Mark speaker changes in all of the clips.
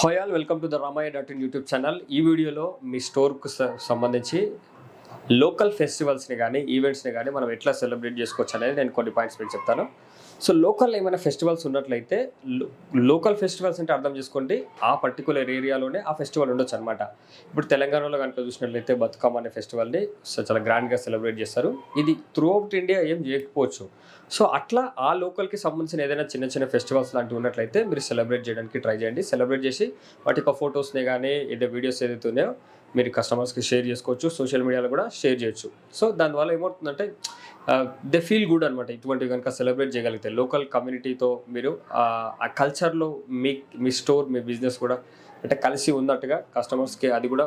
Speaker 1: Hi all welcome to the రామయ్య.in YouTube channel. ఈ వీడియోలో మీ స్టోర్కు సంబంధించి లోకల్ ఫెస్టివల్స్ని కానీ ఈవెంట్స్ని కానీ మనం ఎట్లా సెలబ్రేట్ చేసుకోవచ్చు అనేది నేను కొన్ని పాయింట్స్ మీకు చెప్తాను. సో లోకల్ ఏమైనా ఫెస్టివల్స్ ఉన్నట్లయితే లోకల్ ఫెస్టివల్స్ అంటే అర్థం చేసుకోండి ఆ పర్టికులర్ ఏరియాలోనే ఆ ఫెస్టివల్ ఉండొచ్చు అనమాట. ఇప్పుడు తెలంగాణలో కనుక చూసినట్లయితే బతుకమ్మ అనే ఫెస్టివల్ని చాలా గ్రాండ్గా సెలబ్రేట్ చేస్తారు. ఇది త్రూ అవుట్ ఇండియా ఏం చేయకపోవచ్చు. సో అట్లా ఆ లోకల్కి సంబంధించిన ఏదైనా చిన్న చిన్న ఫెస్టివల్స్ లాంటివి ఉన్నట్లయితే మీరు సెలబ్రేట్ చేయడానికి ట్రై చేయండి. సెలబ్రేట్ చేసి వాటి యొక్క ఫొటోస్ని కానీ ఏదో వీడియోస్ ఏదైతే ఉన్నాయో మీరు కస్టమర్స్కి షేర్ చేసుకోవచ్చు. సోషల్ మీడియాలో కూడా షేర్ చేయొచ్చు. సో దానివల్ల ఏమవుతుందంటే దే ఫీల్ గుడ్ అనమాట. ఇటువంటివి కనుక సెలబ్రేట్ చేయగలిగితే లోకల్ కమ్యూనిటీతో మీరు ఆ కల్చర్లో మీ స్టోర్ మీ బిజినెస్ కూడా అంటే కలిసి ఉన్నట్టుగా కస్టమర్స్కి అది కూడా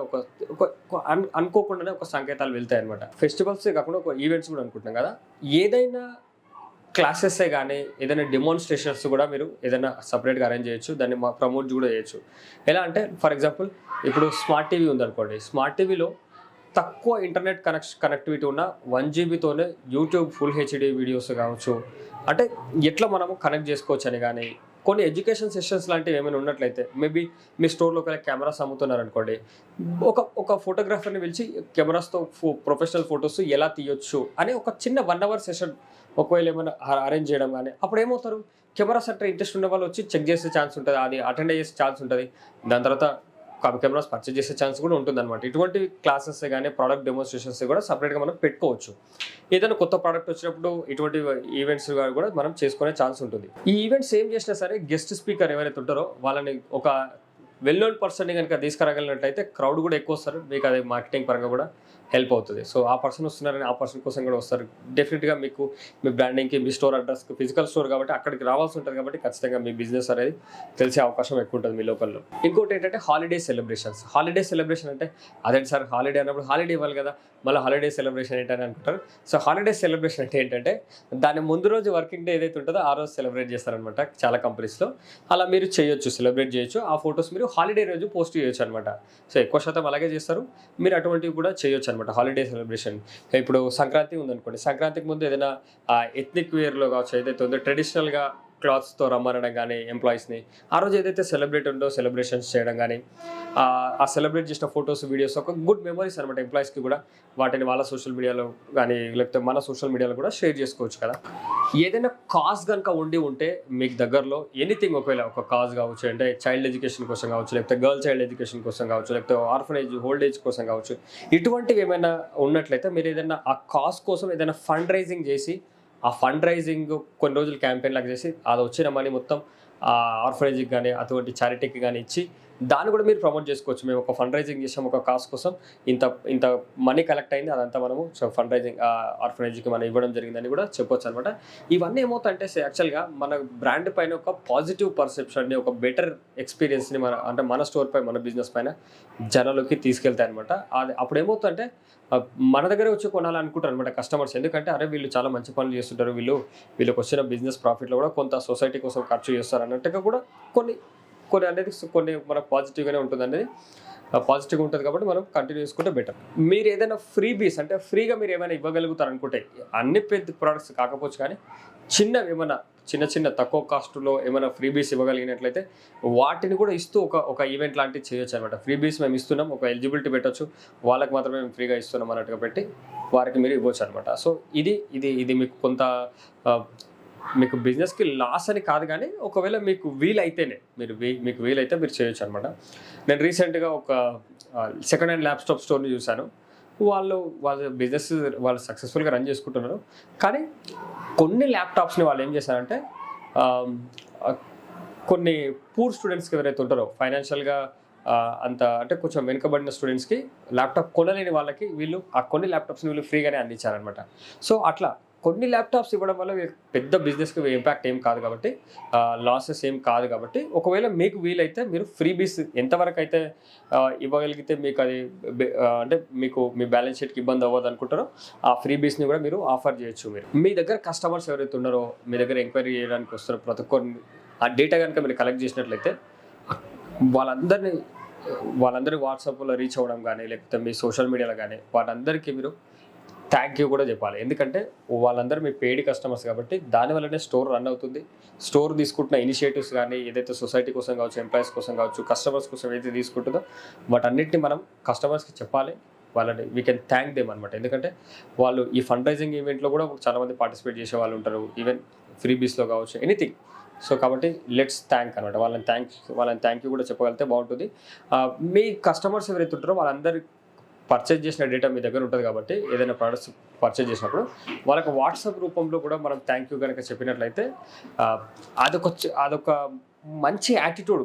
Speaker 1: అనుకోకుండానే ఒక సంకేతాలు వెళ్తాయి అనమాట. ఫెస్టివల్సే కాకుండా ఒక ఈవెంట్స్ కూడా అనుకుంటున్నాం కదా, ఏదైనా క్లాసెసే కానీ ఏదైనా డెమాన్స్ట్రేషన్స్ కూడా మీరు ఏదైనా సపరేట్గా అరేంజ్ చేయొచ్చు. దాన్ని ప్రమోట్ కూడా చేయొచ్చు. ఎలా అంటే ఫర్ ఎగ్జాంపుల్ ఇప్పుడు స్మార్ట్ టీవీ ఉందనుకోండి. స్మార్ట్ టీవీలో తక్కువ ఇంటర్నెట్ కనెక్టివిటీ ఉన్న 1 GBతోనే యూట్యూబ్ ఫుల్ హెచ్డి వీడియోస్ కావచ్చు. అంటే ఎట్లా మనము కనెక్ట్ చేసుకోవచ్చు అని కానీ కొన్ని ఎడ్యుకేషన్ సెషన్స్ లాంటివి ఏమైనా ఉన్నట్లయితే మేబీ మీ స్టోర్లో ఒకవేళ కెమెరాస్ అమ్ముతున్నారనుకోండి, ఒక ఫోటోగ్రాఫర్ని పిలిచి కెమెరాస్తో ప్రొఫెషనల్ ఫొటోస్ ఎలా తీయొచ్చు అని ఒక చిన్న 1 hour సెషన్ ఒకవేళ ఏమైనా అరేంజ్ చేయడం కానీ, అప్పుడు ఏమవుతారు కెమెరాస్ అంటే ఇంట్రెస్ట్ ఉన్న వాళ్ళు వచ్చి చెక్ చేసే ఛాన్స్ ఉంటుంది, అది అటెండ్ చేసే ఛాన్స్ ఉంటుంది. దాని తర్వాత కెమెరాస్ పర్చేజ్ చేసే ఛాన్స్ కూడా ఉంటుంది అనమాట. ఇటువంటి క్లాసెస్ కానీ ప్రోడక్ట్ డెమోన్స్ట్రేషన్స్ కూడా సపరేట్గా మనం పెట్టుకోవచ్చు. ఏదైనా కొత్త ప్రోడక్ట్ వచ్చినప్పుడు ఇటువంటి ఈవెంట్స్ కూడా మనం చేసుకునే ఛాన్స్ ఉంటుంది. ఈ ఈవెంట్స్ ఏం చేసినా సరే గెస్ట్ స్పీకర్ ఎవరైతే ఉంటారో వాళ్ళని ఒక వెల్ నోన్ పర్సన్ని కనుక తీసుకురాగలిగినట్లయితే క్రౌడ్ కూడా ఎక్కువ వస్తారు. మీకు అది మార్కెటింగ్ పరంగా కూడా హెల్ప్ అవుతుంది. సో ఆ పర్సన్ వస్తున్నారని ఆ పర్సన్ కోసం కూడా వస్తారు. డెఫినెట్గా మీకు మీ బ్రాండింగ్కి మీ స్టోర్ అడ్రస్కి ఫిజికల్ స్టోర్ కాబట్టి అక్కడికి రావాల్సి ఉంటుంది. కాబట్టి ఖచ్చితంగా మీ బిజినెస్ అనేది తెలిసే అవకాశం ఎక్కువ ఉంటుంది మీ లోకల్లో. ఇంకోటి ఏంటంటే హాలిడే సెలబ్రేషన్స్. హాలిడే సెలబ్రేషన్ అంటే అదేంటి సార్ హాలిడే అన్నప్పుడు హాలిడే ఇవ్వాలి కదా, మళ్ళీ హాలిడే సెలబ్రేషన్ ఏంటని అనుకుంటారు. సో హాలిడే సెలబ్రేషన్ అంటే ఏంటంటే దాని ముందు రోజు వర్కింగ్ డే ఏదైతే ఉంటుందో ఆ రోజు సెలబ్రేట్ చేస్తారనమాట చాలా కంపెనీస్లో. అలా మీరు చేయొచ్చు, సెలబ్రేట్ చేయొచ్చు. ఆ ఫొటోస్ మీరు హాలిడే రోజు పోస్ట్ చేయొచ్చు అనమాట. సో ఎక్కువ శాతం అలాగే చేస్తారు. మీరు అటువంటివి కూడా చేయొచ్చు అనమాట హాలిడే సెలబ్రేషన్. ఇప్పుడు సంక్రాంతి ఉందనుకోండి, సంక్రాంతికి ముందు ఏదైనా ఎథ్నిక్ వేర్లో కావచ్చు ఏదైతే ఉందో ట్రెడిషనల్గా క్లాత్స్తో రమ్మనడం కానీ ఎంప్లాయీస్ని ఆ రోజు ఏదైతే సెలబ్రేట్ ఉందో సెలబ్రేషన్స్ చేయడం కానీ ఆ సెలబ్రేట్ చేసిన ఫొటోస్ వీడియోస్ ఒక గుడ్ మెమరీస్ అనమాట ఎంప్లాయీస్కి కూడా. వాటిని వాళ్ళ సోషల్ మీడియాలో కానీ లేకపోతే మన సోషల్ మీడియాలో కూడా షేర్ చేసుకోవచ్చు కదా. ఏదైనా కాజ్ కనుక ఉంటే మీకు దగ్గరలో ఎనీథింగ్, ఒకవేళ ఒక కాజ్ కావచ్చు అంటే చైల్డ్ ఎడ్యుకేషన్ కోసం కావచ్చు, లేకపోతే గర్ల్ చైల్డ్ ఎడ్యుకేషన్ కోసం కావచ్చు, లేకపోతే ఆర్ఫనేజ్ ఓల్డ్ ఏజ్ కోసం కావచ్చు, ఇటువంటివి ఏమైనా ఉన్నట్లయితే మీరు ఏదైనా ఆ కాజ్ కోసం ఏదైనా ఫండ్ రైజింగ్ చేసి ఆ ఫండ్ రైజింగ్ కొన్ని రోజులు క్యాంపెయిన్ లాగా చేసి అది వచ్చిన మనీ మొత్తం ఆర్ఫనేజ్కి కానీ అటువంటి చారిటీకి కానీ ఇచ్చి దాన్ని కూడా మీరు ప్రమోట్ చేసుకోవచ్చు. మేము ఒక ఫండ్ రైజింగ్ చేసాం ఒక కాజ్ కోసం, ఇంత మనీ కలెక్ట్ అయింది, అదంతా మనము ఫండ్ రైజింగ్ ఆర్ఫనేజ్కి మనం ఇవ్వడం జరిగిందని కూడా చెప్పొచ్చు అనమాట. ఇవన్నీ ఏమవుతాయంటే యాక్చువల్గా మన బ్రాండ్ పైన ఒక పాజిటివ్ పర్సెప్షన్ని, ఒక బెటర్ ఎక్స్పీరియన్స్ని మన స్టోర్ పై మన బిజినెస్ పైన జనాలకి తీసుకెళ్తాయి అనమాట. అది అప్పుడు ఏమవుతుందంటే మన దగ్గరే వచ్చి కొనాలనుకుంటారు అనమాట కస్టమర్స్. ఎందుకంటే అరే వీళ్ళు చాలా మంచి పనులు చేస్తుంటారు, వీళ్ళకి వచ్చిన బిజినెస్ ప్రాఫిట్లో కూడా కొంత సొసైటీ కోసం ఖర్చు చేస్తారు అన్నట్టుగా కూడా కొన్ని అనేది కొన్ని మనకు పాజిటివ్గానే ఉంటుంది అనేది పాజిటివ్గా ఉంటుంది. కాబట్టి మనం కంటిన్యూ చేసుకుంటే బెటర్. మీరు ఏదైనా ఫ్రీబీస్ అంటే ఫ్రీగా మీరు ఏమైనా ఇవ్వగలుగుతారు అనుకుంటే, అన్ని పెద్ద ప్రోడక్ట్స్ కాకపోవచ్చు కానీ చిన్నవి ఏమైనా చిన్న తక్కువ కాస్ట్లో ఏమైనా ఫ్రీబీస్ ఇవ్వగలిగినట్లయితే వాటిని కూడా ఇస్తూ ఒక ఈవెంట్ లాంటివి చేయొచ్చు అనమాట. ఫ్రీబీస్ మేము ఇస్తున్నాం, ఒక ఎలిజిబిలిటీ పెట్టచ్చు, వాళ్ళకి మాత్రమే మేము ఫ్రీగా ఇస్తున్నాం అన్నట్టుగా పెట్టి వారికి మీరు ఇవ్వచ్చు అనమాట. సో ఇది మీకు కొంత మీకు బిజినెస్కి లాస్ అని కాదు, కానీ ఒకవేళ మీకు వీలైతేనే మీకు వీలైతే మీరు చేయొచ్చు అనమాట. నేను రీసెంట్గా ఒక సెకండ్ హ్యాండ్ ల్యాప్టాప్ స్టోర్ని చూశాను. వాళ్ళ బిజినెస్ వాళ్ళు సక్సెస్ఫుల్గా రన్ చేసుకుంటున్నారు. కానీ కొన్ని ల్యాప్టాప్స్ని వాళ్ళు ఏం చేశారంటే కొన్ని పూర్ స్టూడెంట్స్కి ఎవరైతే ఉంటారో ఫైనాన్షియల్గా అంత అంటే కొంచెం వెనుకబడిన స్టూడెంట్స్కి ల్యాప్టాప్ కొనలేని వాళ్ళకి వీళ్ళు ఆ కొన్ని ల్యాప్టాప్స్ని వీళ్ళు ఫ్రీగానే అందించారనమాట. సో అట్లా కొన్ని ల్యాప్టాప్స్ ఇవ్వడం వల్ల పెద్ద బిజినెస్కి ఇంపాక్ట్ ఏం కాదు కాబట్టి, లాసెస్ ఏం కాదు కాబట్టి, ఒకవేళ మీకు వీలైతే మీరు ఫ్రీబీస్ ఎంతవరకు అయితే ఇవ్వగలిగితే మీకు అది అంటే మీకు మీ బ్యాలెన్స్ షీట్కి ఇబ్బంది అవ్వదు అనుకుంటారో ఆ ఫ్రీబీస్ని కూడా మీరు ఆఫర్ చేయొచ్చు. మీ దగ్గర కస్టమర్స్ ఎవరైతే ఉన్నారో మీ దగ్గర ఎంక్వైరీ చేయడానికి వస్తారో ప్రతి ఒక్కరిని ఆ డేటా కనుక మీరు కలెక్ట్ చేసినట్లయితే వాళ్ళందరూ వాట్సాప్లో రీచ్ అవ్వడం కానీ లేకపోతే మీ సోషల్ మీడియాలో కానీ వాళ్ళందరికీ మీరు థ్యాంక్ యూ కూడా చెప్పాలి. ఎందుకంటే వాళ్ళందరూ మీ పెయిడ్ కస్టమర్స్ కాబట్టి దానివల్లనే స్టోర్ రన్ అవుతుంది. స్టోర్ తీసుకుంటున్న ఇనిషియేటివ్స్ కానీ ఏదైతే సొసైటీ కోసం కావచ్చు, ఎంప్లాయీస్ కోసం కావచ్చు, కస్టమర్స్ కోసం ఏదైతే తీసుకుంటుందో వాటన్నిటిని మనం కస్టమర్స్కి చెప్పాలి. వాళ్ళని వీ కెన్ థ్యాంక్ దెమ్ అనమాట. ఎందుకంటే వాళ్ళు ఈ ఫండ్ రైజింగ్ ఈవెంట్లో కూడా చాలామంది పార్టిసిపేట్ చేసే వాళ్ళు ఉంటారు, ఈవెన్ ఫ్రీబీస్లో కావచ్చు, ఎనీథింగ్. సో కాబట్టి లెట్స్ థ్యాంక్ అనమాట. వాళ్ళని థ్యాంక్ యూ కూడా చెప్పగలిగితే బాగుంటుంది. మీ కస్టమర్స్ ఎవరైతే ఉంటారో వాళ్ళందరూ పర్చేజ్ చేసిన డేటా మీ దగ్గర ఉంటుంది కాబట్టి ఏదైనా ప్రోడక్ట్స్ పర్చేజ్ చేసినప్పుడు వాళ్ళకి వాట్సాప్ రూపంలో కూడా మనం థ్యాంక్ యూ కనుక చెప్పినట్లయితే అదొక మంచి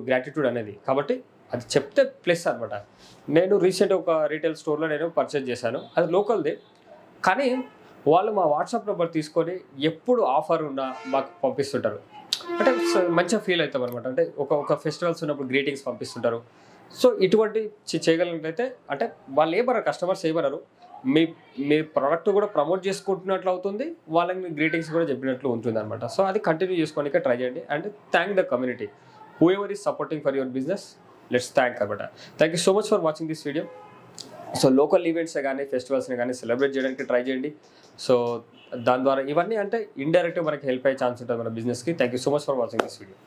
Speaker 1: గ్రాటిట్యూడ్ అనేది. కాబట్టి అది చెప్తే ప్లస్ అనమాట. నేను రీసెంట్ ఒక రీటైల్ స్టోర్లో నేను పర్చేజ్ చేశాను, అది లోకల్ది. కానీ వాళ్ళు మా వాట్సాప్ నెంబర్ తీసుకొని ఎప్పుడు ఆఫర్ ఉన్నా మాకు పంపిస్తుంటారు. అంటే మంచిగా ఫీల్ అవుతాం అనమాట. అంటే ఒక ఫెస్టివల్స్ ఉన్నప్పుడు గ్రీటింగ్స్ పంపిస్తుంటారు. సో ఇటువంటి చేయగలిగినట్లయితే అంటే వాళ్ళు ఏమన్నారు, కస్టమర్స్ ఏమన్నారు, మీ ప్రోడక్ట్ కూడా ప్రమోట్ చేసుకుంటున్నట్లు అవుతుంది, వాళ్ళకి గ్రీటింగ్స్ కూడా చెప్పినట్లు ఉంటుంది అనమాట. సో అది కంటిన్యూ చేసుకోవడానికి ట్రై చేయండి and thank the community who ever is supporting for your business. Let's thank అనమాట. Thank you so much for watching this video. So local events కానీ ఫెస్టివల్స్ని కానీ సెలబ్రేట్ చేయడానికి ట్రై చేయండి. సో దాని ద్వారా ఇవన్నీ అంటే ఇండైరెక్ట్గా మనకి హెల్ప్ అయ్యే ఛాన్స్ ఉంటుంది మన బిజినెస్కి. Thank you so much for watching this video.